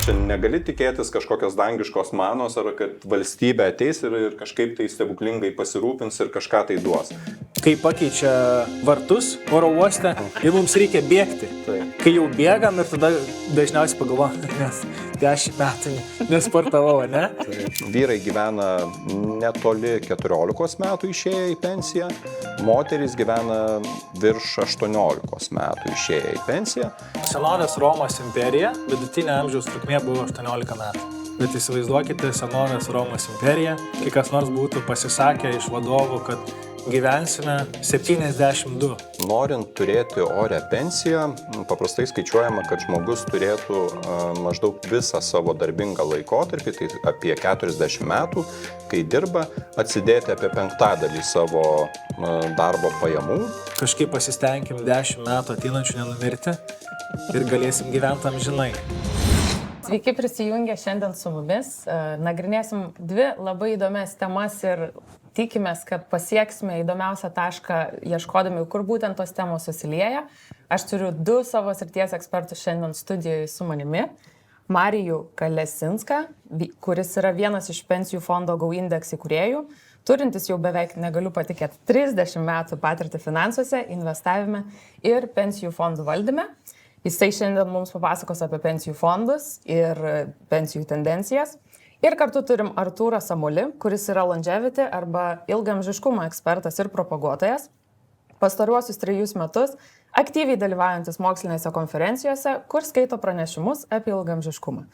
Čia negali tikėtis kažkokios dangiškos manos, ar kad valstybė ateis ir kažkaip tai stebuklingai pasirūpins ir kažką tai duos. Kai pakeičia vartus oro uoste ir mums reikia bėgti. Kai jau bėgam ir tada dažniausiai pagalvojam, nes 10 metų nesportavau, ne? Vyrai gyvena netoli 14 metų išėję į pensiją, moterys gyvena virš 18 metų išėję į pensiją. Senovės Romos imperija, vidutinė amžiaus trukmė buvo 18 metų. Bet įsivaizduokite senovės Romos imperiją, kai kas nors būtų pasisakę iš vadovų, kad gyvensime 72. Norint turėti orę pensiją, paprastai skaičiuojama, kad žmogus turėtų maždaug visą savo darbingą laikotarpį, tai apie 40 metų, kai dirba, atsidėti apie 5% savo darbo pajamų. Kažkaip pasistengim 10 metų ateinančių nenumirti ir galėsim gyventi amžinai. Sveiki prisijungę šiandien su mumis. Nagrinėsim 2 labai įdomias temas ir tikimės, kad pasieksime įdomiausią tašką, ieškodami, kur būtent tos temos susilieja. Aš turiu 2 savo srities ekspertus šiandien studijoje su manimi. Marijų Kalesinską, kuris yra vienas iš pensijų fondo Go Index įkūrėjų, turintis jau beveik, negaliu patikėti, 30 metų patirtį finansuose, investavime ir pensijų fondų valdyme. Jisai šiandien mums papasakos apie pensijų fondus ir pensijų tendencijas. Ir kartu turim Artūrą Samulį, kuris yra longevity arba ilgaamžiškumo ekspertas ir propaguotojas. Pastaruosius 3 metus aktyviai dalyvaujantis mokslinėse konferencijose, kur skaito pranešimus apie ilgaamžiškumą.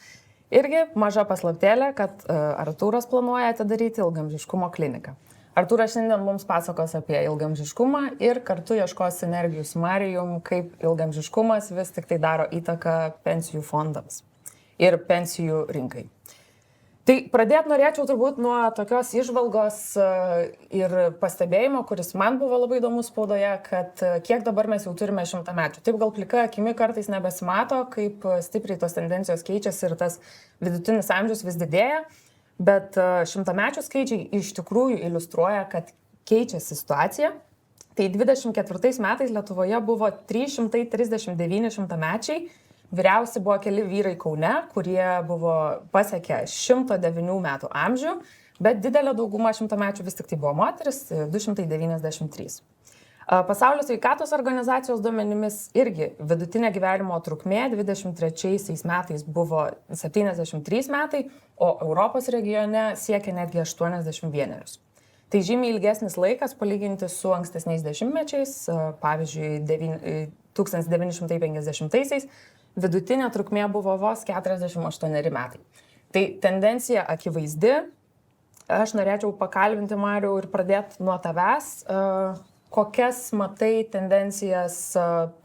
Irgi maža paslaptėlė, kad Artūras planuoja atidaryti ilgaamžiškumo kliniką. Artūras šiandien mums pasakos apie ilgaamžiškumą ir kartu ieškos sinergijų su Marijum, kaip ilgaamžiškumas vis tik tai daro įtaką pensijų fondams ir pensijų rinkai. Tai pradėti norėčiau turbūt nuo tokios įžvalgos ir pastebėjimo, kuris man buvo labai įdomus spaudoje, kad kiek dabar mes jau turime 100 metų. Taip gal plika akimi kartais nebesimato, kaip stipriai tos tendencijos keičiasi ir tas vidutinis amžius vis didėja. Bet 100-mečių skaičiai iš tikrųjų iliustruoja, kad keičiasi situacija. Tai 24 metais Lietuvoje buvo 339 100-mečiai. Vyriausi buvo keli vyrai Kaune, kurie buvo pasiekę 109 metų amžių, bet didelė dauguma 100-mečių vis tik tai buvo moteris, 293. Pasaulio sveikatos organizacijos duomenimis irgi vidutinė gyvenimo trukmė 23 metais buvo 73 metai, o Europos regione siekia netgi 81. Tai žymiai ilgesnis laikas palyginti su ankstesniais dešimtmečiais, pavyzdžiui, 1950-aisiais vidutinė trukmė buvo vos 48 metai. Tai tendencija akivaizdi. Aš norėčiau pakalbinti Marių ir pradėti nuo tavęs. Kokias matai tendencijas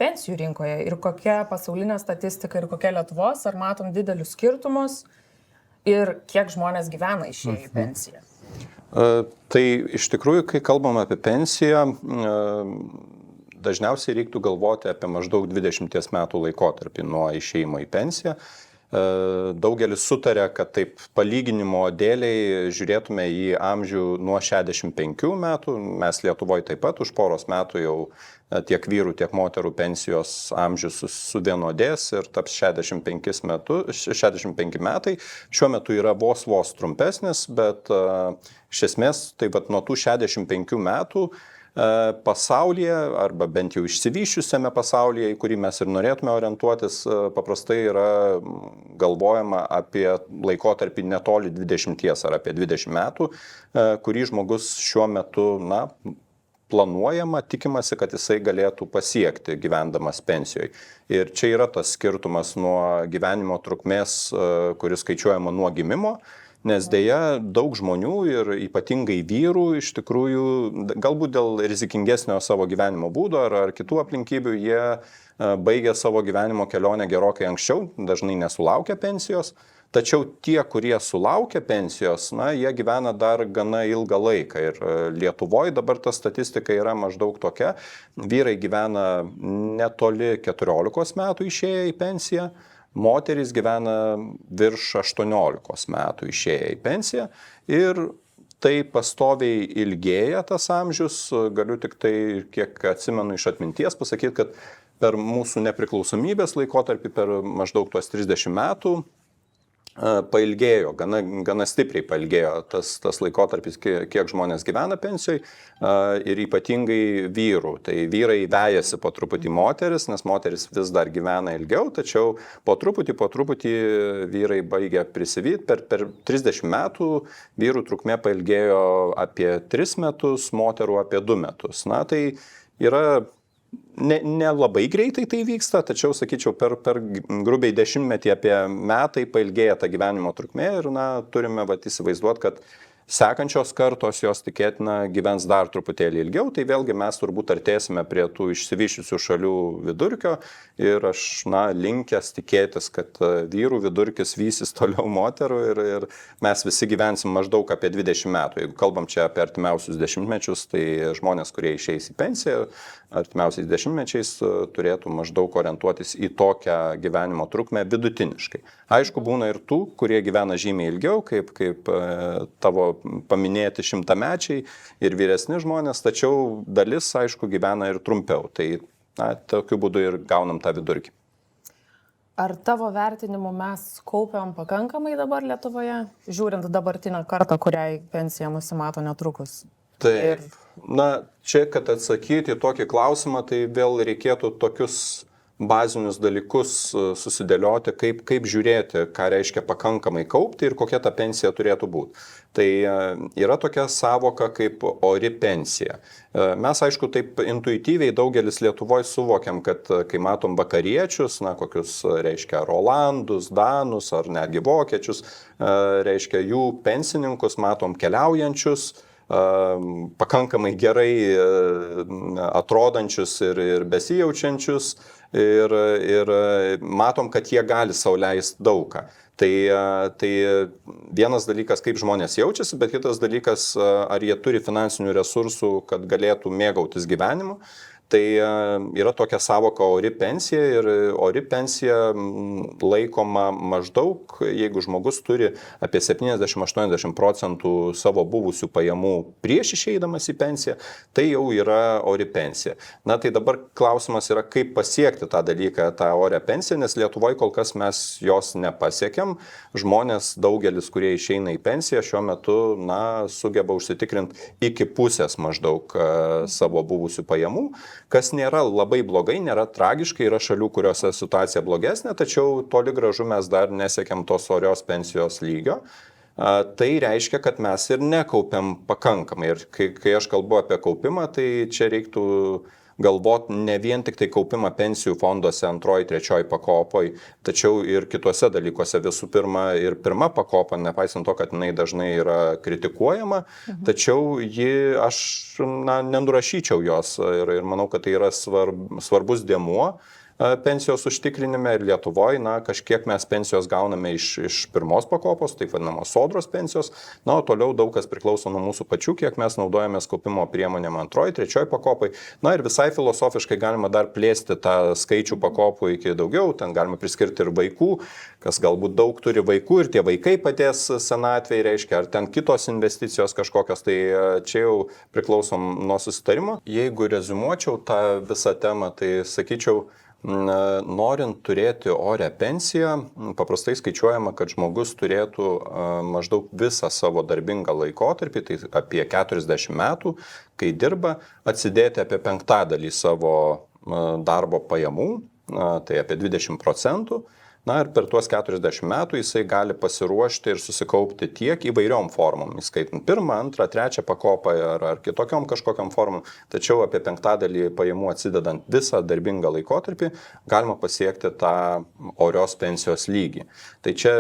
pensijų rinkoje ir kokia pasaulinė statistika ir kokia Lietuvos, ar matom didelius skirtumus ir kiek žmonės gyvena išėję į pensiją? Tai iš tikrųjų, kai kalbam apie pensiją, dažniausiai reiktų galvoti apie maždaug 20 metų laikotarpį nuo išėjimo į pensiją. Daugelis sutarė, kad taip palyginimo dėliai žiūrėtume į amžių nuo 65 metų. Mes Lietuvoje taip pat už poros metų jau tiek vyrų, tiek moterų pensijos amžius suvienodės ir taps 65 metai. Šiuo metu yra vos trumpesnis, bet iš esmės taip pat nuo tų 65 metų pasaulyje, arba bent jau išsivysčiusiame pasaulyje, į kurį mes ir norėtume orientuotis, paprastai yra galvojama apie laikotarpį netoli 20 ar apie 20 metų, kurį žmogus šiuo metu, planuojama, tikimasi, kad jisai galėtų pasiekti gyvendamas pensijoje. Ir čia yra tas skirtumas nuo gyvenimo trukmės, kuris skaičiuojama nuo gimimo. Nes dėja daug žmonių ir ypatingai vyrų iš tikrųjų, galbūt dėl rizikingesnio savo gyvenimo būdo ar kitų aplinkybių, jie baigia savo gyvenimo kelionę gerokai anksčiau, dažnai nesulaukia pensijos. Tačiau tie, kurie sulaukia pensijos, jie gyvena dar gana ilgą laiką. Ir Lietuvoje dabar ta statistika yra maždaug tokia. Vyrai gyvena netoli 14 metų išėję į pensiją. Moterys gyvena virš 18 metų išėję į pensiją ir tai pastoviai ilgėja tas amžius. Galiu tik tai, kiek atsimenu iš atminties, pasakyti, kad per mūsų nepriklausomybės laikotarpį, per maždaug tuos 30 metų, pailgėjo, gana stipriai pailgėjo tas laikotarpis, kiek žmonės gyvena pensijoje ir ypatingai vyrų. Tai vyrai vejasi po truputį moteris, nes moteris vis dar gyvena ilgiau, tačiau po truputį vyrai baigia prisivyti. Per 30 metų vyrų trukmė pailgėjo apie 3 metus, moterų apie 2 metus. Na, tai yra nelabai greitai tai vyksta, tačiau, sakyčiau, per grubiai 10-metį apie metai pailgėja ta gyvenimo trukmė ir turime įsivaizduoti, kad sekančios kartos jos tikėtina gyvens dar truputėlį ilgiau, tai vėlgi mes turbūt artėsime prie tų išsivysčiusių šalių vidurkio ir aš linkęs tikėtis, kad vyrų vidurkis vysis toliau moterų ir mes visi gyvensim maždaug apie 20 metų. Jeigu kalbam čia apie artimiausius 10-mečius, tai žmonės, kurie išeis į pensiją, artimiausiais 10-mečiais turėtų maždaug orientuotis į tokią gyvenimo trukmę vidutiniškai. Aišku, būna ir tų, kurie gyvena žymiai ilgiau, kaip tavo paminėti 100-mečiai ir vyresni žmonės, tačiau dalis, aišku, gyvena ir trumpiau. Tai tokiu būdu ir gaunam tą vidurkį. Ar tavo vertinimu mes kaupiam pakankamai dabar Lietuvoje, žiūrint dabartinę kartą, kuriai pensija nusimato netrukus? Taip. Čia, kad atsakyti į tokį klausimą, tai vėl reikėtų tokius bazinius dalykus susidėlioti, kaip žiūrėti, ką reiškia pakankamai kaupti ir kokia ta pensija turėtų būti. Tai yra tokia savoka kaip ori pensija. Mes, aišku, taip intuityviai daugelis Lietuvoje suvokiam, kad kai matom vakariečius, kokius reiškia Rolandus, Danus ar netgi vokiečius, reiškia jų pensininkus, matom keliaujančius, pakankamai gerai atrodančius ir besijaučiančius ir matom, kad jie gali sau leisti daugą. Tai vienas dalykas, kaip žmonės jaučiasi, bet kitas dalykas, ar jie turi finansinių resursų, kad galėtų mėgautis gyvenimu. Tai yra tokia savoka ori pensija ir ori pensija laikoma maždaug, jeigu žmogus turi apie 70-80% savo buvusių pajamų prieš išeidamas į pensiją, tai jau yra ori pensija. Tai dabar klausimas yra, kaip pasiekti tą dalyką, tą orę pensiją, nes Lietuvoje kol kas mes jos nepasiekėm. Žmonės, daugelis, kurie išeina į pensiją, šiuo metu sugeba užsitikrinti iki pusės maždaug savo buvusių pajamų. Kas nėra labai blogai, nėra tragiškai, yra šalių, kuriuose situacija blogesnė, tačiau toli gražu mes dar nesiekiam tos orios pensijos lygio. Tai reiškia, kad mes ir nekaupiam pakankamai. Ir kai aš kalbu apie kaupimą, tai čia reiktų galvoti ne vien tik tai kaupimą pensijų fonduose 2, 3 pakopoj, tačiau ir kituose dalykuose. Visų pirma, ir pirma pakopa, nepaisant to, kad jinai dažnai yra kritikuojama, tačiau aš nenurašyčiau jos ir manau, kad tai yra svarbus dėmuo pensijos užtikrinime ir Lietuvoje, kažkiek mes pensijos gauname iš pirmos pakopos, taip vadinamos sodros pensijos, o toliau daug kas priklauso nuo mūsų pačių, kiek mes naudojamės kaupimo priemonėm 2, 3 pakopai. Ir visai filosofiškai galima dar plėsti tą skaičių pakopų iki daugiau, ten galima priskirti ir vaikų, kas galbūt daug turi vaikų ir tie vaikai padės senatvėje, reiškia, ar ten kitos investicijos kažkokios, tai čia jau priklausom nuo susitarimo. Jeigu reziumuočiau tą visą temą, tai sakyčiau, norint turėti orę pensiją, paprastai skaičiuojama, kad žmogus turėtų maždaug visą savo darbingą laikotarpį, tai apie 40 metų, kai dirba, atsidėti apie 5% savo darbo pajamų, tai apie 20%. Ir per tuos 40 metų jisai gali pasiruošti ir susikaupti tiek įvairiom formom, įskaitant 1, 2, 3 pakopą ar kitokiom kažkokiam formom, tačiau apie 5% pajamų atsidedant visą darbingą laikotarpį galima pasiekti tą orios pensijos lygį. Tai čia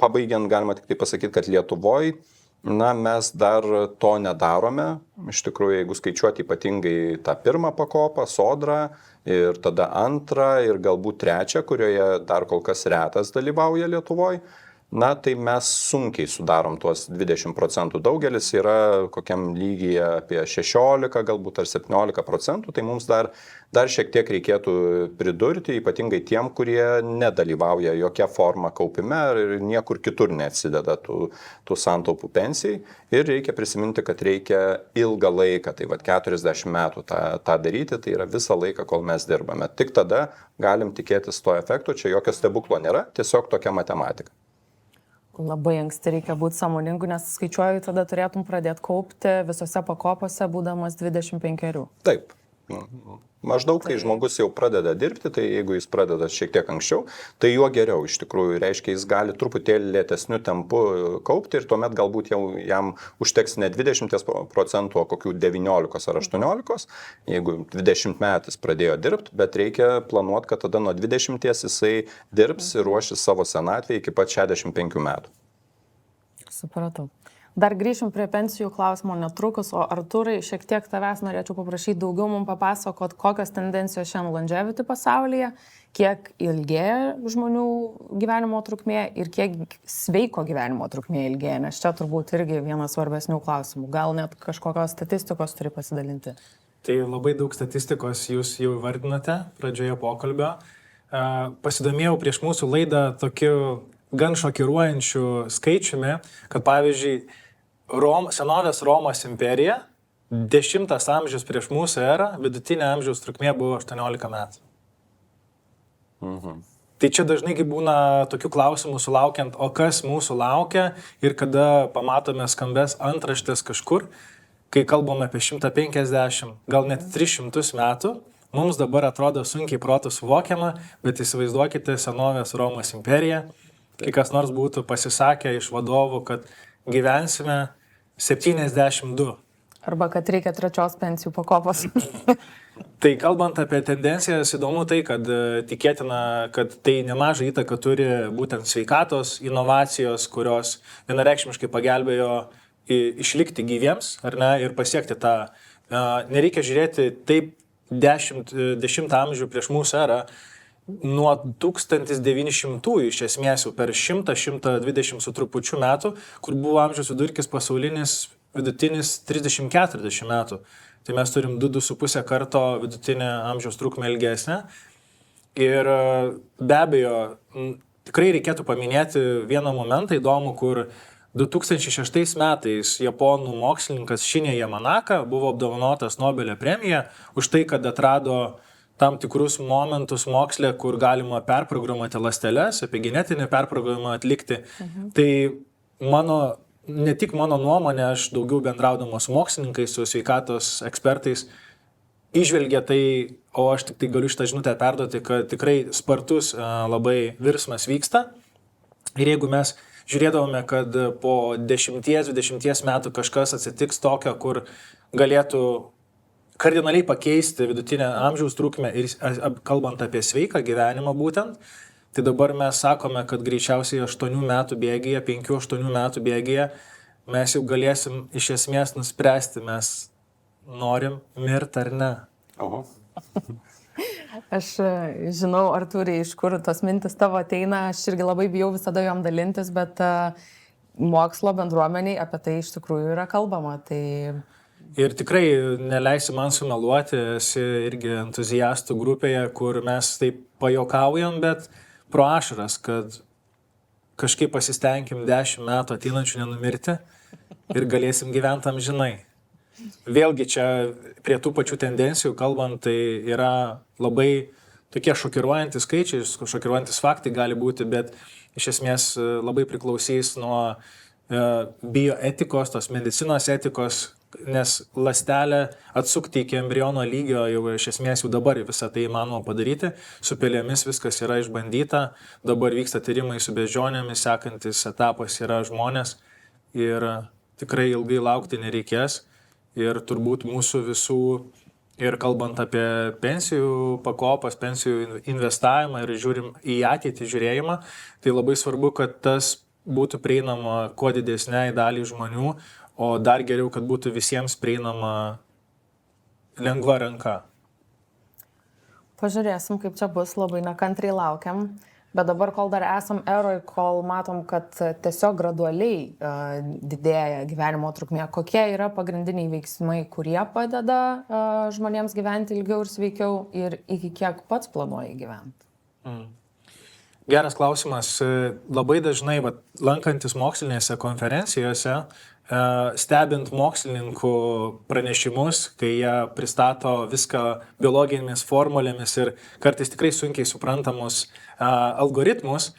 pabaigiant galima tik tai pasakyti, kad Lietuvoje mes dar to nedarome. Iš tikrųjų, jeigu skaičiuoti ypatingai tą 1 pakopą, sodrą, ir tada 2 ir galbūt 3, kurioje dar kol kas retas dalyvauja Lietuvoje, tai mes sunkiai sudarom tuos 20%. Daugelis yra kokiam lygyje apie 16, galbūt ar 17%, tai mums dar šiek tiek reikėtų pridurti, ypatingai tiem, kurie nedalyvauja jokia forma kaupime ir niekur kitur neatsideda tų santaupų pensijai. Ir reikia prisiminti, kad reikia ilgą laiką, tai 40 metų tą daryti, tai yra visą laiką, kol mes dirbame. Tik tada galim tikėtis to efekto, čia jokio stebuklo nėra, tiesiog tokia matematika. labai anksti reikia būti sąmoningu, nes skaičiuoju, tada turėtum pradėti kaupti visose pakopose, būdamas 25. Taip. Maždaug, kai žmogus jau pradeda dirbti, tai jeigu jis pradeda šiek tiek anksčiau, tai juo geriau iš tikrųjų. Reiškia, jis gali truputėlį lėtesniu tempu kaupti ir tuomet galbūt jau jam užteks ne 20%, o kokių 19 ar 18, jeigu 20 metais pradėjo dirbti, bet reikia planuoti, kad tada nuo 20 jisai dirbs ir ruošis savo senatvę iki pat 65 metų. Supratau. Dar grįšim prie pensijų klausimo netrukus, o Artūrai, šiek tiek tavęs norėčiau paprašyti daugiau mums papasakot, kokios tendencijos šiandien longevity pasaulyje, kiek ilgėja žmonių gyvenimo trukmė ir kiek sveiko gyvenimo trukmė ilgėja, nes čia turbūt irgi vienas svarbesnių klausimų. Gal net kažkokios statistikos turi pasidalinti? Tai labai daug statistikos jūs jau vardinate pradžioje pokalbio. Pasidomėjau prieš mūsų laidą tokiu gan šokiruojančiu skaičiumi, kad pavyzdžiui, senovės Romos imperija, 10 amžius prieš mūsų erą, vidutinė amžiaus trukmė buvo 18 metų. Tai čia dažnai būna tokių klausimų sulaukiant, o kas mūsų laukia ir kada pamatome skambės antraštės kažkur, kai kalbame apie 150, gal net 300 metų, mums dabar atrodo sunkiai protų suvokiama, bet įsivaizduokite senovės Romos imperiją, kai kas nors būtų pasisakę iš vadovų, kad gyvensime 72. Arba kad reikia 3 pensijų pakopos. Tai kalbant apie tendencijas, įdomu tai, kad tikėtina, kad tai nemažą įtaką turi būtent sveikatos inovacijos, kurios vienareikšmiškai pagelbėjo išlikti gyviems, ar ne, ir pasiekti tą. Nereikia žiūrėti taip 10 amžių prieš mūsų erą, nuo 1900 iš esmės jau per 100-120 su trupučiu metų, kur buvo amžiaus vidurkis pasaulinis vidutinis 30-40 metų. Tai mes turim 2,5 karto vidutinę amžiaus trukmę ilgesnę. Ir be abejo, tikrai reikėtų paminėti vieną momentą įdomų, kur 2006 metais japonų mokslininkas Shinya Yamanaka buvo apdovanotas Nobelio premija už tai, kad atrado tam tikrus momentus moksle, kur galima perprogramuoti ląsteles, apie genetinį perprogramą atlikti. Tai ne tik mano nuomonė, aš daugiau bendraudamas su mokslininkais, su sveikatos ekspertais, įžvelgia tai, o aš tik tai galiu šitą žinutę perduoti, kad tikrai spartus labai virsmas vyksta. Ir jeigu mes žiūrėdavome, kad po 10-20 metų kažkas atsitiks tokio, kur galėtų kardinaliai pakeisti vidutinę amžiaus trukmę ir kalbant apie sveiką gyvenimą būtent, tai dabar mes sakome, kad greičiausiai 8 metų bėgyje, 5-8 metų bėgyje mes jau galėsim iš esmės nuspręsti, mes norim mirti ar ne. Oho. Aš žinau, Artūrai, iš kur tos mintis tavo ateina, aš irgi labai bijau visada jom dalintis, bet mokslo bendruomeniai apie tai iš tikrųjų yra kalbama. Tai... Ir tikrai neleisi man sumeluoti, esi irgi entuziastų grupėje, kur mes taip pajuokaujam, bet pro ašaras, kad kažkaip pasistengim 10 metų ateinančių nenumirti ir galėsim gyventi amžinai. Vėlgi čia prie tų pačių tendencijų kalbant, tai yra labai tokie šokiruojantis skaičiai, šokiruojantis faktai gali būti, bet iš esmės labai priklausys nuo bioetikos, tos medicinos etikos, nes ląstelę atsukti iki embriono lygio jau iš esmės jau dabar visą tai įmanoma padaryti. Su pelėmis viskas yra išbandyta, dabar vyksta tyrimai su beždžionėmis, sekantis etapas yra žmonės ir tikrai ilgai laukti nereikės. Ir turbūt mūsų visų, ir kalbant apie pensijų pakopas, pensijų investavimą ir žiūrim į ateitį žiūrėjimą, tai labai svarbu, kad tas būtų prieinama kuo didesniai daliai žmonių, o dar geriau, kad būtų visiems prieinama lengva ranka. Pažiūrėsim, kaip čia bus, labai nekantriai laukiam. Bet dabar, kol dar esam eroj, kol matom, kad tiesiog gradualiai didėja gyvenimo trukmė, kokie yra pagrindiniai veiksmai, kurie padeda žmonėms gyventi ilgiau ir sveikiau ir iki kiek pats planuoji gyventi? Geras klausimas. Labai dažnai, lankantis mokslinėse konferencijose, stebint mokslininkų pranešimus, kai jie pristato viską biologinėmis formulėmis ir kartais tikrai sunkiai suprantamus algoritmus,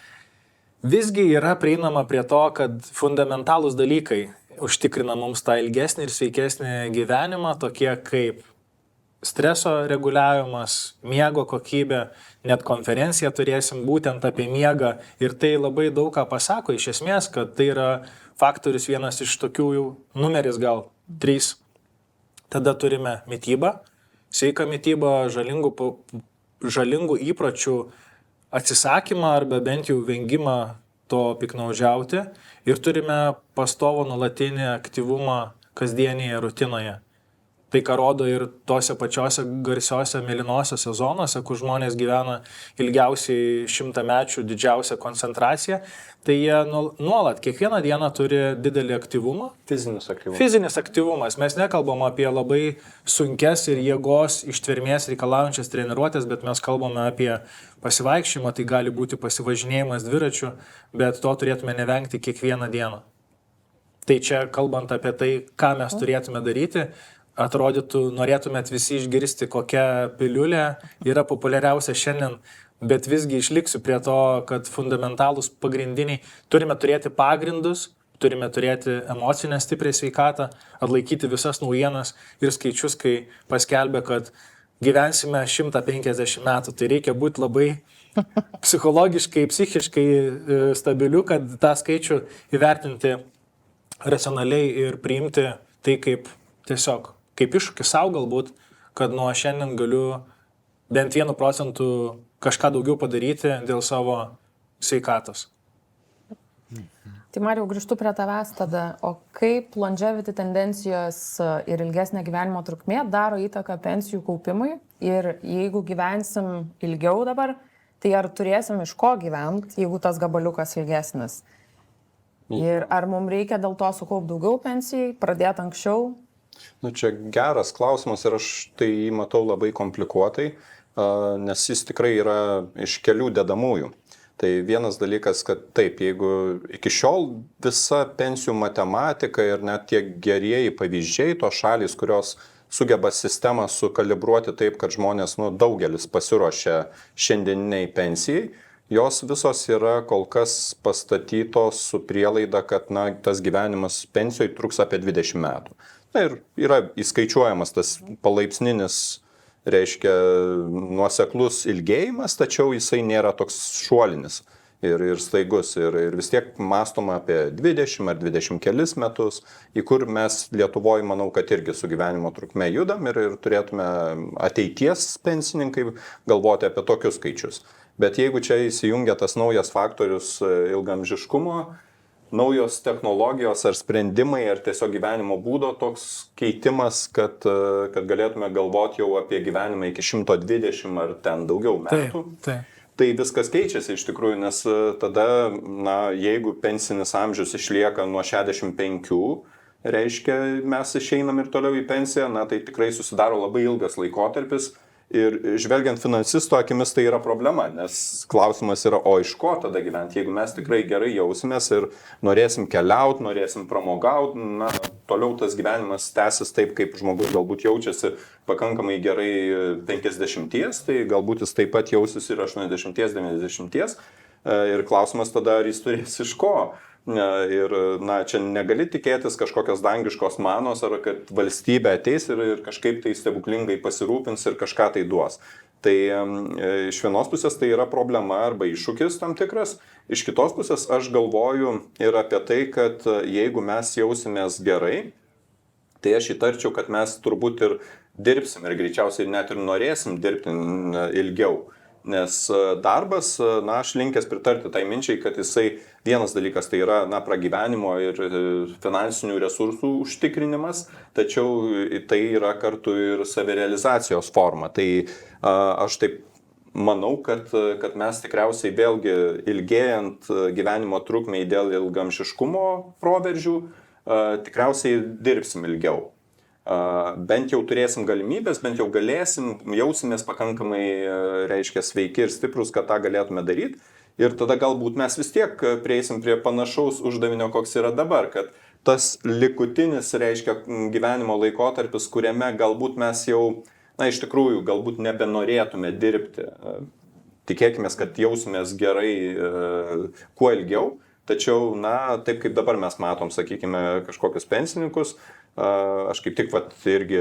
Visgi yra prieinama prie to, kad fundamentalūs dalykai užtikrina mums tą ilgesnį ir sveikesnį gyvenimą, tokie kaip streso reguliavimas, miego kokybė, net konferenciją turėsim būtent apie miegą ir tai labai daug ką pasako iš esmės, kad tai yra faktorius vienas iš tokių jau numeris gal 3. Tada turime mitybą, sveiką mitybą, žalingų įpročių atsisakymą arba bent jau vengimą to piknaudžiauti ir turime pastovų nuolatinį aktyvumą kasdienėje rutinoje. Tai, ką rodo ir tose pačiose garsiose mėlynosiose zonose, kur žmonės gyvena ilgiausiai 100 mečių, didžiausią koncentraciją, tai jie nuolat, kiekvieną dieną turi didelį aktyvumą. Fizinis aktyvumas. Mes nekalbam apie labai sunkes ir jėgos ištvermės reikalaujančias treniruotės, bet mes kalbame apie pasivaikščiojimą, tai gali būti pasivažinėjimas dviračiu, bet to turėtume nevengti kiekvieną dieną. Tai čia kalbant apie tai, ką mes turėtume daryti, atrodytų, norėtumėt visi išgirsti, kokia piliulė yra populiariausia šiandien, bet visgi išliksiu prie to, kad fundamentalūs pagrindiniai, turime turėti pagrindus, turime turėti emocinę stiprią sveikatą, atlaikyti visas naujienas ir skaičius, kai paskelbė, kad gyvensime 150 metų, tai reikia būti labai psichologiškai, psichiškai stabiliu, kad tą skaičių įvertinti racionaliai ir priimti tai kaip tiesiog kaip iššūkį savo galbūt, kad nuo šiandien galiu bent 1% kažką daugiau padaryti dėl savo sveikatos. Tai Marijau, grįžtu prie tavęs tada, o kaip longevity tendencijos ir ilgesnė gyvenimo trukmė daro įtaką pensijų kaupimui ir jeigu gyvensim ilgiau dabar, tai ar turėsim iš ko gyventi, jeigu tas gabaliukas ilgesnis? Ir ar mums reikia dėl to sukaupti daugiau pensijai, pradėti anksčiau? Čia geras klausimas ir aš tai jį matau labai komplikuotai, nes jis tikrai yra iš kelių dedamųjų. Tai vienas dalykas, kad taip, jeigu iki šiol visa pensijų matematika ir net tie gerieji pavyzdžiai, tos šalys, kurios sugeba sistemą sukalibruoti taip, kad žmonės, daugelis pasiruošia šiandieniniai pensijai, jos visos yra kol kas pastatytos su prielaida, kad tas gyvenimas pensijoje truks apie 20 metų. Ir yra įskaičiuojamas tas palaipsninis, reiškia, nuoseklus ilgėjimas, tačiau jisai nėra toks šuolinis ir staigus. Ir vis tiek mąstoma apie 20 ar 20 kelis metus, į kur mes Lietuvoje, manau, kad irgi su gyvenimo trukme judam ir turėtume ateities pensininkai galvoti apie tokius skaičius. Bet jeigu čia įsijungia tas naujas faktorius ilgamžiškumo, naujos technologijos ar sprendimai, ar tiesiog gyvenimo būdo toks keitimas, kad galėtume galvoti jau apie gyvenimą iki 120 ar ten daugiau metų. Taip. Tai viskas keičiasi iš tikrųjų, nes tada, jeigu pensinis amžius išlieka nuo 65, reiškia, mes išeinam ir toliau į pensiją, tai tikrai susidaro labai ilgas laikotarpis. Ir žvelgiant finansisto akimis tai yra problema, nes klausimas yra, o iš ko tada gyventi, jeigu mes tikrai gerai jausimės ir norėsim keliauti, norėsim pramogauti, toliau tas gyvenimas tęsis taip, kaip žmogus galbūt jaučiasi pakankamai gerai 50, tai galbūt jis taip pat jausis ir 80-90. Ir klausimas tada, ar jis turės iš ko. Ir čia negali tikėtis kažkokios dangiškos manos, ar kad valstybė ateis ir kažkaip tai stebuklingai pasirūpins ir kažką tai duos. Tai iš vienos pusės tai yra problema arba iššūkis tam tikras, iš kitos pusės aš galvoju ir apie tai, kad jeigu mes jausimės gerai, tai aš įtarčiau, kad mes turbūt ir dirbsim ir greičiausiai net ir norėsim dirbti ilgiau. Nes darbas, aš linkęs pritarti tai minčiai, kad jisai vienas dalykas tai yra pragyvenimo ir finansinių resursų užtikrinimas, tačiau tai yra kartu ir savirealizacijos forma. Tai aš taip manau, kad mes tikriausiai vėlgi ilgėjant gyvenimo trukmei dėl ilgamžiškumo proveržių, tikriausiai dirbsim ilgiau. Bent jau turėsim galimybės, bent jau galėsim, jausimės pakankamai, reiškia, sveiki ir stiprus, kad tą galėtume daryti. Ir tada galbūt mes vis tiek prieisim prie panašaus uždavinio, koks yra dabar, kad tas likutinis, reiškia, gyvenimo laikotarpis, kuriame galbūt mes jau, iš tikrųjų, galbūt nebenorėtume dirbti tikėkime, kad jausimės gerai kuo ilgiau. Tačiau, na, taip kaip dabar mes matom, sakykime, kažkokius pensininkus, aš kaip tik irgi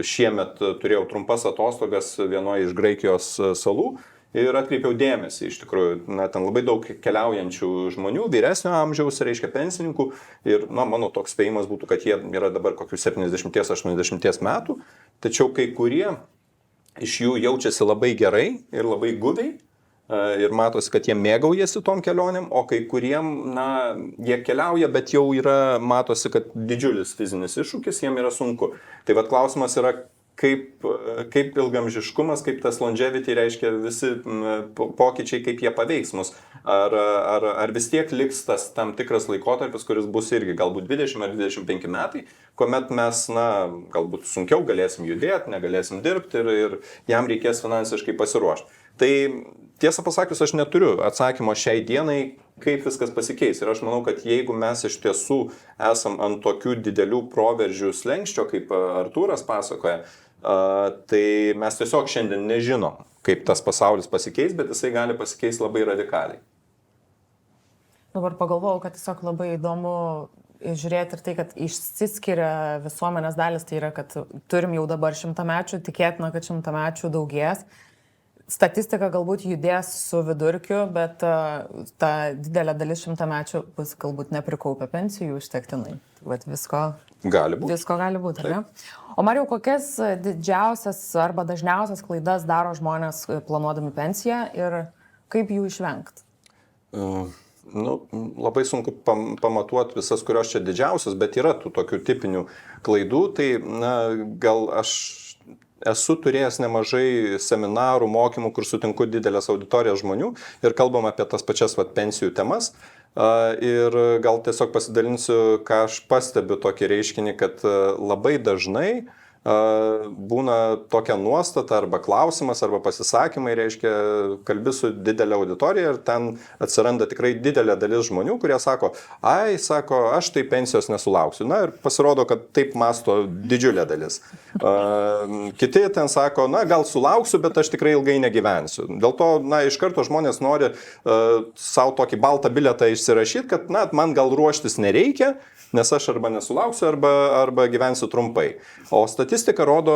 šiemet turėjau trumpas atostogas vienoje iš Graikijos salų ir atkreipiau dėmesį, iš tikrųjų, na, ten labai daug keliaujančių žmonių, vyresnio amžiaus, reiškia pensininkų ir, na, mano toks spėjimas būtų, kad jie yra dabar kokius 70-80 metų, tačiau kai kurie iš jų jaučiasi labai gerai ir labai guviai, ir matosi, kad jie mėgaujasi tom kelionėm, o kai kuriem, na, jie keliauja, bet jau yra, matosi, kad didžiulis fizinis iššūkis, jiem yra sunku. Tai klausimas yra, kaip ilgamžiškumas, kaip tas longevity reiškia visi pokyčiai, kaip jie paveiks mus. Ar vis tiek liks tas tam tikras laikotarpis, kuris bus irgi galbūt 20 ar 25 metai, kuomet mes, na, galbūt sunkiau galėsim judėti, negalėsim dirbti ir jam reikės finansiškai pasiruošti. Tai tiesą pasakius, aš neturiu atsakymo šiai dienai, kaip viskas pasikeis. Ir aš manau, kad jeigu mes iš tiesų esam ant tokių didelių proveržių slenkščio, kaip Artūras pasakoja, tai mes tiesiog šiandien nežinom, kaip tas pasaulis pasikeis, bet jisai gali pasikeisti labai radikaliai. Dabar pagalvojau, kad tiesiog labai įdomu žiūrėti ir tai, kad išsiskiria visuomenės dalis, tai yra, kad turim jau dabar 100-mečių, tikėtina, kad 100-mečių daugės. Statistika galbūt judės su vidurkiu, bet ta didelė dalis 100-mečių bus galbūt neprikaupę pensijų užtektinai. Bet visko gali būti, ar ne? O Marijau, kokias didžiausias arba dažniausias klaidas daro žmonės planuodami pensiją ir kaip jų išvengti? Labai sunku pamatuoti visas, kurios čia didžiausias, bet yra tų tokių tipinių klaidų. Tai, na, gal aš esu turėjęs nemažai seminarų, mokymų, kur sutinku didelės auditorijas žmonių ir kalbam apie tas pačias pensijų temas. Ir gal tiesiog pasidalinsiu, ką aš pastebiu tokį reiškinį, kad labai dažnai būna tokia nuostata arba klausimas arba pasisakymai, reiškia, kalbi su didelė auditorija ir ten atsiranda tikrai didelė dalis žmonių, kurie sako, aš tai pensijos nesulauksiu. Na ir pasirodo, kad taip masto didžiulė dalis. Kiti ten sako, gal sulauksiu, bet aš tikrai ilgai negyvensiu. Dėl to, iš karto žmonės nori savo tokį baltą bilietą išsirašyti, kad, man gal ruoštis nereikia, nes aš arba nesulauksiu, arba gyvensiu trumpai. O statistika rodo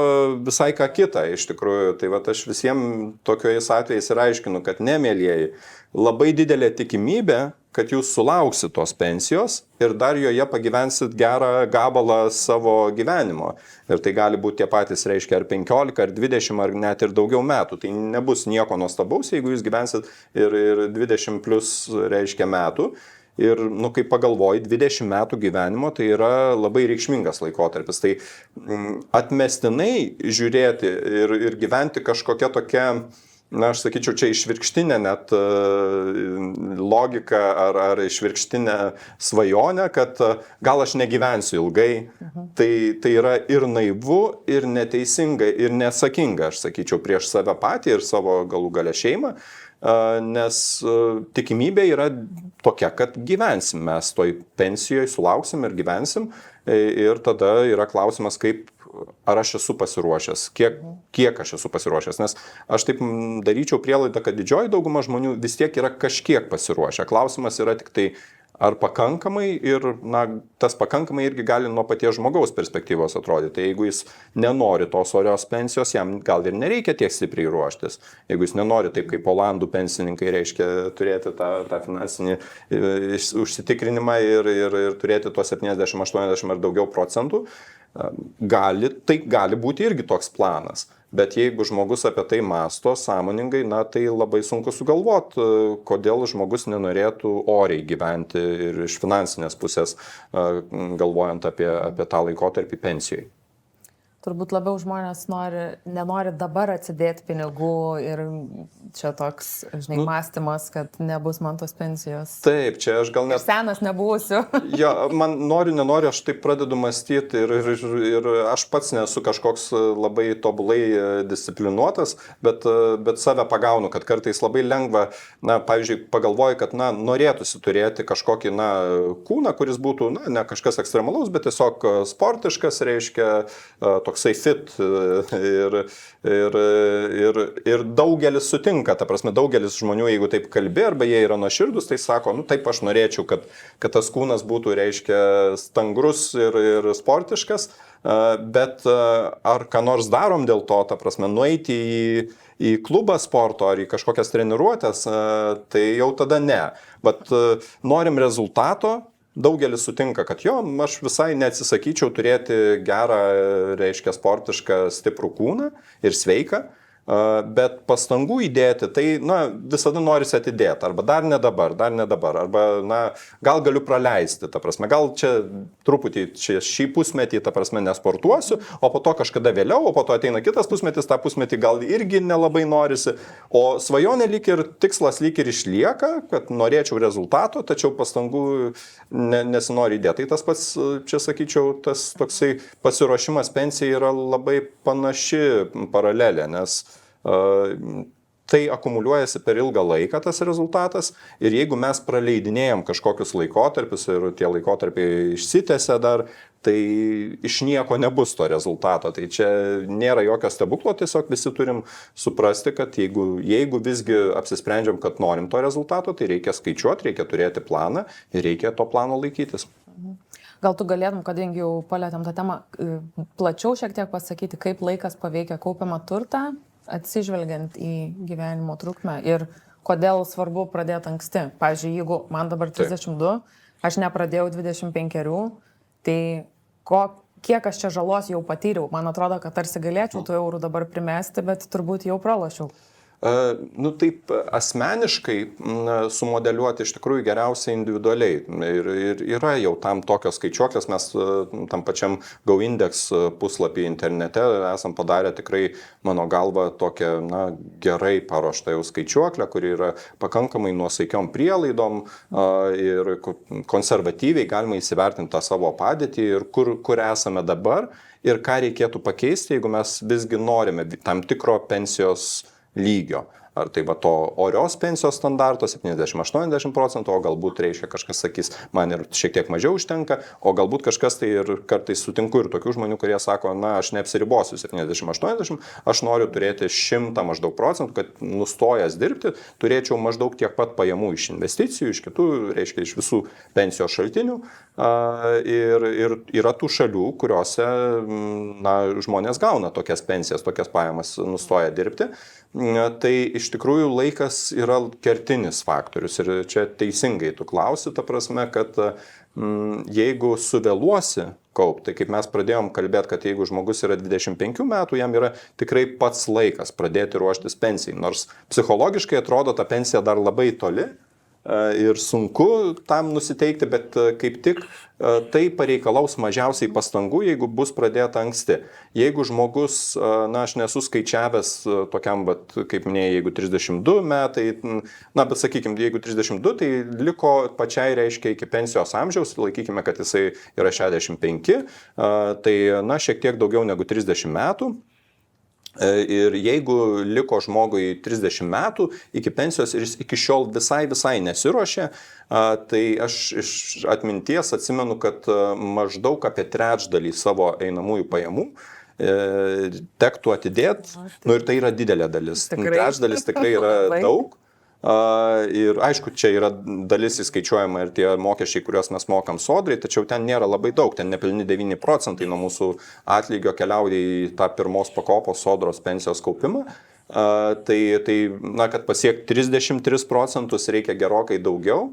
visai ką kitą, iš tikrųjų. Tai aš visiems tokiais atvejais ir aiškinu, kad ne, mielieji, labai didelė tikimybė, kad jūs sulauksit tos pensijos ir dar joje pagyvensit gerą gabalą savo gyvenimo. Ir tai gali būti tie patys, reiškia, ar 15, ar 20, ar net ir daugiau metų. Tai nebus nieko nuostabaus, jeigu jūs gyvensit ir 20 plus, reiškia, metų. Ir, kai pagalvoji, 20 metų gyvenimo tai yra labai reikšmingas laikotarpis. Tai atmestinai žiūrėti ir gyventi kažkokia tokia, aš sakyčiau, čia išvirkštinė net logika ar išvirkštinė svajonė, kad gal aš negyvensiu ilgai, tai yra ir naivu, ir neteisinga, ir neatsakinga, aš sakyčiau, prieš save patį ir savo galų gale šeimą. Nes tikimybė yra tokia, kad gyvensim, mes toj pensijoje sulauksim ir gyvensim ir tada yra klausimas, ar aš esu pasiruošęs, kiek aš esu pasiruošęs, nes aš taip daryčiau prielaidą, kad didžioji dauguma žmonių vis tiek yra kažkiek pasiruošę. Klausimas yra tik tai, ar pakankamai ir, tas pakankamai irgi gali nuo paties žmogaus perspektyvos atrodyti. Tai jeigu jis nenori tos orios pensijos, jam gal ir nereikia tiek stipriai ruoštis. Jeigu jis nenori, taip kaip Olandų pensininkai, reiškia turėti tą finansinį užsitikrinimą ir turėti tuos 70, 80 ar daugiau procentų, tai gali būti irgi toks planas. Bet jeigu žmogus apie tai mąsto sąmoningai, tai labai sunku sugalvoti, kodėl žmogus nenorėtų oriai gyventi ir iš finansinės pusės, galvojant apie tą laikotarpį pensijoje. Turbūt labiau žmonės nenori dabar atsidėti pinigų ir čia toks, mąstymas, kad nebus man tos pensijos. Taip, čia aš gal net... Senas nebūsiu. Man nenoriu, aš taip pradedu mąstyti ir aš pats nesu kažkoks labai tobulai disciplinuotas, bet save pagaunu, kad kartais labai lengva, pavyzdžiui, pagalvoju, kad norėtųsi turėti kažkokį kūną, kuris būtų ne kažkas ekstremalaus, bet tiesiog sportiškas, reiškia, toks toksai fit ir daugelis sutinka, ta prasme, daugelis žmonių, jeigu taip kalbė arba jie yra nuoširdus, tai sako, nu taip aš norėčiau, kad tas kūnas būtų, reiškia, stangrus ir sportiškas, bet ar ką nors darom dėl to, ta prasme, nueiti į klubą sporto ar į kažkokias treniruotės, tai jau tada ne. Bet norim rezultato, daugelis sutinka, kad jo, aš visai neatsisakyčiau turėti gerą, reiškia, sportišką stiprų kūną ir sveiką, bet pastangų įdėti, tai, na, visada norisi atidėti, arba dar ne dabar, arba, na, gal galiu praleisti, ta prasme, gal čia truputį šį pusmetį, ta prasme, nesportuosiu, o po to kažkada vėliau, o po to ateina kitas pusmetis, tą pusmetį gal irgi nelabai norisi, o svajonė lyg ir tikslas lyg ir išlieka, kad norėčiau rezultato, tačiau pastangų nesinori įdėti. Tai tas pats, čia sakyčiau, tas toksai pasiruošimas pensijai yra labai panaši paralelė, nes tai akumuliuojasi per ilgą laiką tas rezultatas ir jeigu mes praleidinėjom kažkokius laikotarpius ir tie laikotarpiai išsitęsia dar, tai iš nieko nebus to rezultato. Tai čia nėra jokio stebuklo, tiesiog visi turim suprasti, kad jeigu visgi apsisprendžiam, kad norim to rezultato, tai reikia skaičiuoti, reikia turėti planą ir reikia to plano laikytis. Gal tu galėtum, kadangi jau palėtėm tą temą, plačiau šiek tiek pasakyti, kaip laikas paveikia kaupiamą turtą, atsižvelgiant į gyvenimo trukmę ir kodėl svarbu pradėti anksti. Pavyzdžiui, jeigu man dabar 32, aš nepradėjau 25, tai kiek aš čia žalos jau patyriau? Man atrodo, kad tarsi galėčiau tų eurų dabar primesti, bet turbūt jau pralošiau. Nu taip asmeniškai sumodeliuoti iš tikrųjų geriausiai individualiai ir yra jau tam tokios skaičiuoklės, mes tam pačiam GoIndex puslapį internete esam padarę tikrai mano galva tokią gerai paruoštą jau skaičiuoklę, kuri yra pakankamai nuosaikiom prielaidom ir konservatyviai galima įsivertinti tą savo padėtį ir kur esame dabar ir ką reikėtų pakeisti, jeigu mes visgi norime tam tikro pensijos lygio. Ar tai va to orios pensijos standarto 70-80%, o galbūt reiškia kažkas sakys, man ir šiek tiek mažiau užtenka, o galbūt kažkas tai ir kartais sutinku ir tokių žmonių, kurie sako, na, aš neapsiribosiu 70-80, aš noriu turėti 100 maždaug procentų, kad nustojęs dirbti, turėčiau maždaug tiek pat pajamų iš investicijų, iš kitų, reiškia, iš visų pensijos šaltinių. Ir yra tų šalių, kuriuose žmonės gauna tokias pensijas, tokias pajamas nustoja dirbti. Tai iš tikrųjų laikas yra kertinis faktorius ir čia teisingai tu klausi, ta prasme, kad jeigu suvėluosi kaupti, tai kaip mes pradėjom kalbėti, kad jeigu žmogus yra 25 metų, jam yra tikrai pats laikas pradėti ruoštis pensijai, nors psichologiškai atrodo ta pensija dar labai toli ir sunku tam nusiteikti, bet kaip tik tai pareikalaus mažiausiai pastangų, jeigu bus pradėta anksti. Jeigu žmogus, aš nesu skaičiavęs tokiam, kaip minėjai, jeigu 32 metai, bet sakykime, jeigu 32, tai liko pačiai, reiškia, iki pensijos amžiaus, laikykime, kad jisai yra 65, tai šiek tiek daugiau negu 30 metų. Ir jeigu liko žmogui 30 metų iki pensijos ir jis iki šiol visai nesiruošė, tai aš iš atminties atsimenu, kad maždaug apie trečdalį savo einamųjų pajamų tektų atidėti, ir tai yra didelė dalis. Trečdalis tikrai yra daug. Ir aišku, čia yra dalis įskaičiuojama ir tie mokesčiai, kuriuos mes mokam sodrai, tačiau ten nėra labai daug, ten nepilni 9% nuo mūsų atlygio keliauja į tą pirmos pakopos sodros pensijos kaupimą. Tai kad pasiekti 33% reikia gerokai daugiau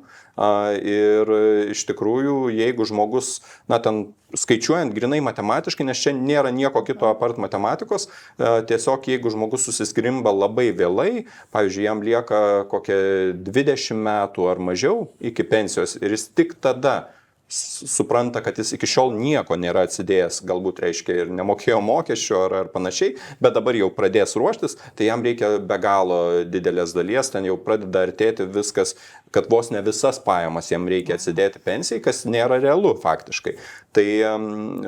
ir iš tikrųjų, jeigu žmogus, ten skaičiuojant grinai matematiškai, nes čia nėra nieko kito apart matematikos, tiesiog jeigu žmogus susiskrimba labai vėlai, pavyzdžiui, jam lieka kokie 20 metų ar mažiau iki pensijos ir jis tik tada supranta, kad jis iki šiol nieko nėra atsidėjęs, galbūt reiškia ir nemokėjo mokesčio ar panašiai, bet dabar jau pradės ruoštis, tai jam reikia be galo didelės dalies, ten jau pradeda artėti viskas, kad vos ne visas pajamas jam reikia atsidėti pensijai, kas nėra realu faktiškai. Tai,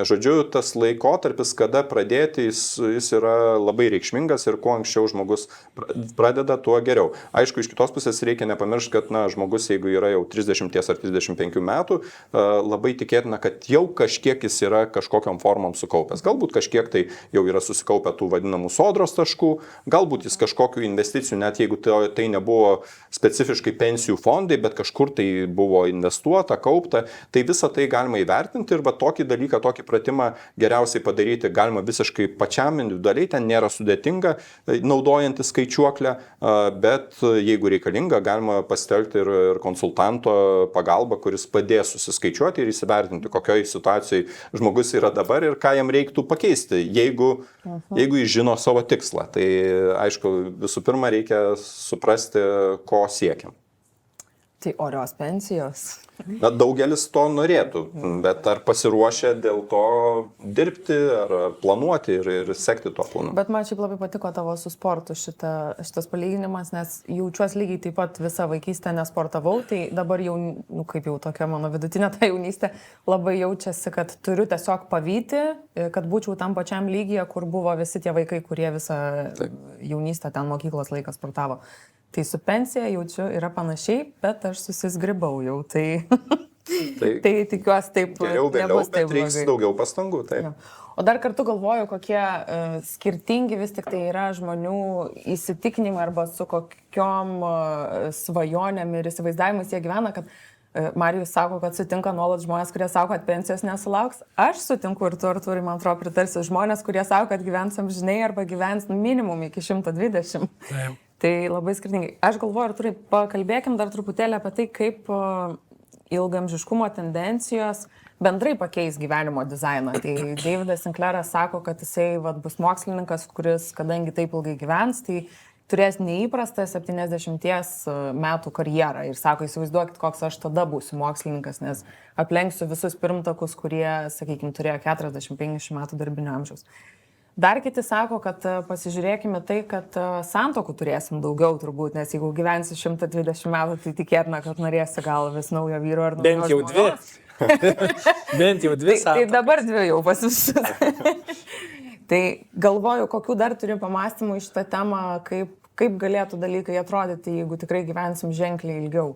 žodžiu, tas laikotarpis, kada pradėti, jis yra labai reikšmingas ir kuo anksčiau žmogus pradeda, tuo geriau. Aišku, iš kitos pusės reikia nepamiršti, kad žmogus, jeigu yra jau 30 ar 35 metų, labai tikėtina, kad jau kažkiek jis yra kažkokiam formom sukaupęs. Galbūt kažkiek tai jau yra susikaupę tų vadinamų sodros taškų, galbūt jis kažkokių investicijų, net jeigu tai nebuvo specifiškai pensijų fondai, bet kažkur tai buvo investuota, kaupta, tai visą tai galima įvertinti ir va tokį dalyką, tokį pratimą geriausiai padaryti galima visiškai pačiam individualiai, ten nėra sudėtinga, naudojantis skaičiuoklę, bet jeigu reikalinga, galima pasitelkti ir konsultanto pagalbą, kuris padės susiskaičiuoti ir įsivertinti, kokioje situacijoje žmogus yra dabar ir ką jam reiktų pakeisti, jeigu jis žino savo tikslą. Tai aišku, visų pirma, reikia suprasti, ko siekiam. Tai orios pensijos. Na, daugelis to norėtų, bet ar pasiruošę dėl to dirbti, ar planuoti ir sekti to planu. Bet man šiaip labai patiko tavo su sportu šitas palyginimas, nes jaučiuosi lygiai taip pat visą vaikystę nesportavau, tai dabar jau, kaip jau tokia mano vidutinė ta jaunystė, labai jaučiasi, kad turiu tiesiog pavyti, kad būčiau tam pačiam lygyje, kur buvo visi tie vaikai, kurie visą jaunystę ten mokyklos laiką sportavo. Tai su pensija jaučiu yra panašiai, bet aš susizgribau jau, tai tikiuosi taip geriau vėliau, bet reiks daugiau pastangų. Taip. O dar kartu galvoju, kokie skirtingi vis tik tai yra žmonių įsitikinimai arba su kokiom svajonėm ir įsivaizdavimais jie gyvena, kad Marijus sako, kad sutinka nuolat žmonės, kurie sako, kad pensijos nesulauks. Aš sutinku ir tu, Artūrai, man atrodo, pritarsiu žmonės, kurie sako, kad gyvens amžinai arba gyvens minimum iki 120. Taip. Tai labai skirtingai. Aš galvoju, Artūrai, pakalbėkim dar truputėlį apie tai, kaip ilgamžiškumo tendencijos bendrai pakeis gyvenimo dizainą. Tai Davidas Sinclairas sako, kad jisai bus mokslininkas, kuris, kadangi taip ilgai gyvens, tai turės neįprastą 70 metų karjerą. Ir sako, įsivaizduokit, koks aš tada būsiu mokslininkas, nes aplenksiu visus pirmtakus, kurie, sakykime, turėjo 40-50 metų darbinio amžiaus. Dar kiti sako, kad pasižiūrėkime tai, kad santokų turėsim daugiau turbūt, nes jeigu gyvensi 120 metų, tai tikėtina, kad norėsi gal vis naujo vyro ar naujo Bent jau žmonos. Bent jau dvi tai dabar dvi jau pas visus. Tai galvoju, kokių dar turi pamastymų iš tą temą, kaip galėtų dalykai atrodyti, jeigu tikrai gyvensim ženkliai ilgiau.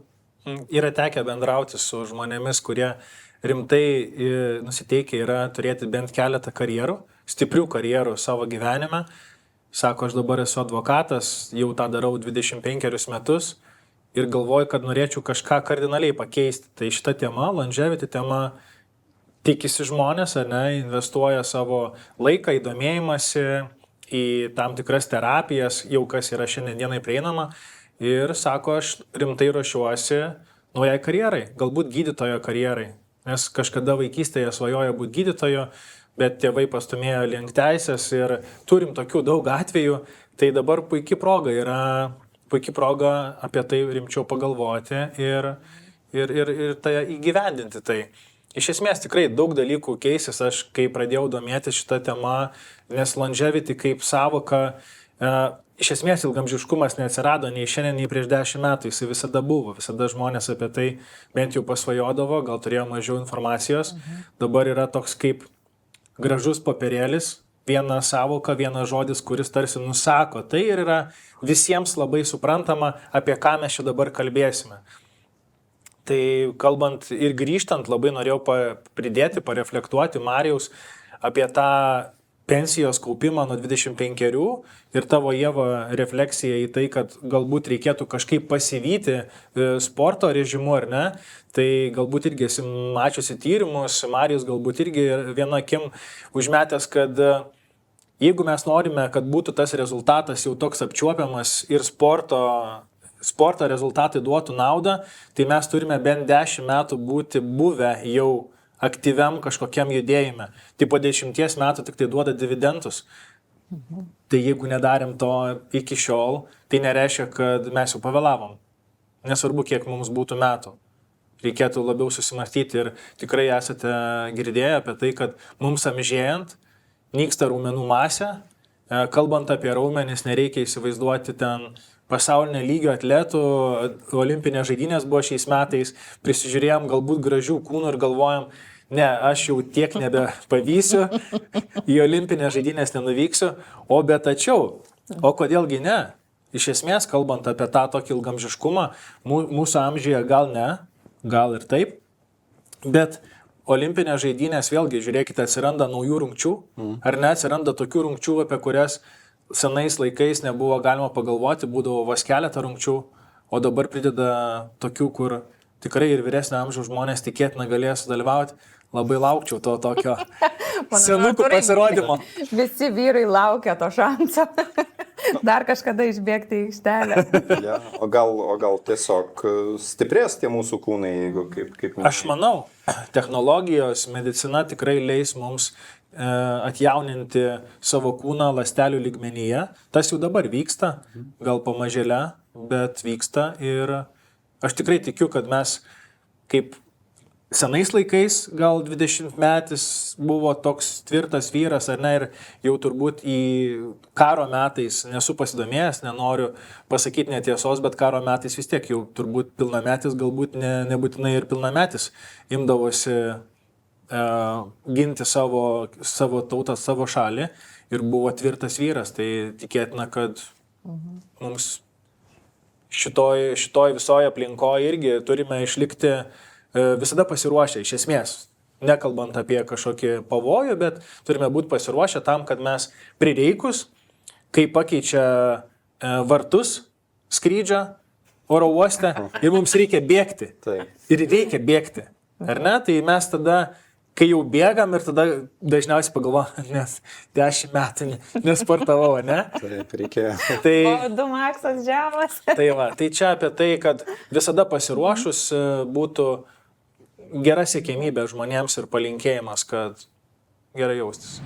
Yra tekę bendrauti su žmonėmis, kurie rimtai nusiteikę yra turėti bent keletą karjerų, stiprių karjerų savo gyvenime. Sako, aš dabar esu advokatas, jau tą darau 25 metus ir galvoju, kad norėčiau kažką kardinaliai pakeisti. Tai šita tema, longevity tema, tikisi žmonės, ar ne, investuoja savo laiką, įdomėjimąsi į tam tikras terapijas, jau kas yra šiandienai prieinama. Ir sako, aš rimtai ruošiuosi naujai karjerai, galbūt gydytojo karjerai. Nes kažkada vaikystėje svajojo būti gydytojo, bet tėvai pastumėjo link teisės ir turim tokių daug atvejų, tai dabar puikia proga apie tai rimčiau pagalvoti ir tai įgyvendinti tai. Iš esmės tikrai daug dalykų keisis, aš kai pradėjau domėtis šitą temą, nes longevity kaip savoka, iš esmės ilgamžiškumas neatsirado nei šiandien, nei prieš 10 metų, jis visada buvo, visada žmonės apie tai bent jau pasvajodavo, gal turėjo mažiau informacijos, dabar yra toks kaip gražus papirėlis, viena savoka, vienas žodis, kuris tarsi nusako, tai ir yra visiems labai suprantama, apie ką mes čia dabar kalbėsime. Tai kalbant ir grįžtant, labai norėjau pridėti, pareflektuoti Marijaus apie tą pensijos kaupimą nuo 25 ir tavo Ieva refleksija į tai, kad galbūt reikėtų kažkaip pasivyti sporto režimu ar ne, tai galbūt irgi esi mačiusi tyrimus, Marijus galbūt irgi viena akim užmetęs, kad jeigu mes norime, kad būtų tas rezultatas jau toks apčiuopiamas ir sporto rezultatai duotų naudą, tai mes turime bent 10 metų būti buvę jau aktyviam kažkokiam judėjime. Tai po 10 metų tik tai duoda dividendus. Tai jeigu nedarėm to iki šiol, tai nereiškia, kad mes jau pavėlavom. Nesvarbu, kiek mums būtų metų. Reikėtų labiau susimastyti ir tikrai esate girdėję apie tai, kad mums amžėjant nyksta raumenų masė. Kalbant apie raumenis, nereikia įsivaizduoti ten pasaulinio lygio atletų, olimpinės žaidynės buvo šiais metais, prisižiūrėjom galbūt gražių kūnų ir galvojom, ne, aš jau tiek nebepavysiu, į olimpinės žaidynės nenuvyksiu, bet tačiau, o kodėlgi ne? Iš esmės, kalbant apie tą tokį ilgamžiškumą, mūsų amžiuje gal ne, gal ir taip, Bet olimpinės žaidynės vėlgi, žiūrėkite, atsiranda naujų rungčių, ar ne, atsiranda tokių rungčių, apie kurias senais laikais nebuvo galima pagalvoti, būdavo vos keletą rungčių, o dabar prideda tokių, kur tikrai ir vyresnio amžiaus žmonės tikėtina galės dalyvauti. Labai laukčiau to tokio senukų pasirodymo. Visi vyrai laukia to šanso. Dar kažkada išbėgti į aikštelę. Ja, o gal tiesiog stiprės tie mūsų kūnai, jeigu kaip Aš manau, technologijos, medicina tikrai leis mums atjauninti savo kūną ląstelių lygmenyje. Tas jau dabar vyksta, gal pamažėle, bet vyksta ir aš tikrai tikiu, kad mes kaip senais laikais, gal 20-metis buvo toks tvirtas vyras, ar ne, ir jau turbūt į karo metais nesu pasidomėjęs, nenoriu pasakyti netiesos, bet karo metais vis tiek jau turbūt pilnametis, galbūt nebūtinai ir pilnametis, imdavosi ginti savo tautą, savo šalį ir buvo tvirtas vyras, tai tikėtina, kad mums šitoj visoje aplinkoje irgi turime išlikti visada pasiruošę, iš esmės, nekalbant apie kažkokį pavojų, bet turime būti pasiruošę tam, kad mes prireikus, kai pakeičia vartus skrydžio oro uoste ir mums reikia bėgti. Taip. Ir reikia bėgti, ar ne? Tai mes tada, kai jau bėgam ir tada dažniausiai pagalvojam, nes 10 metų nesportavau, ne? Taip, reikia. Tai, O du maksas žemas. tai čia apie tai, kad visada pasiruošus būtų gera siekėmybė žmonėms ir palinkėjimas, kad gerai jaustis.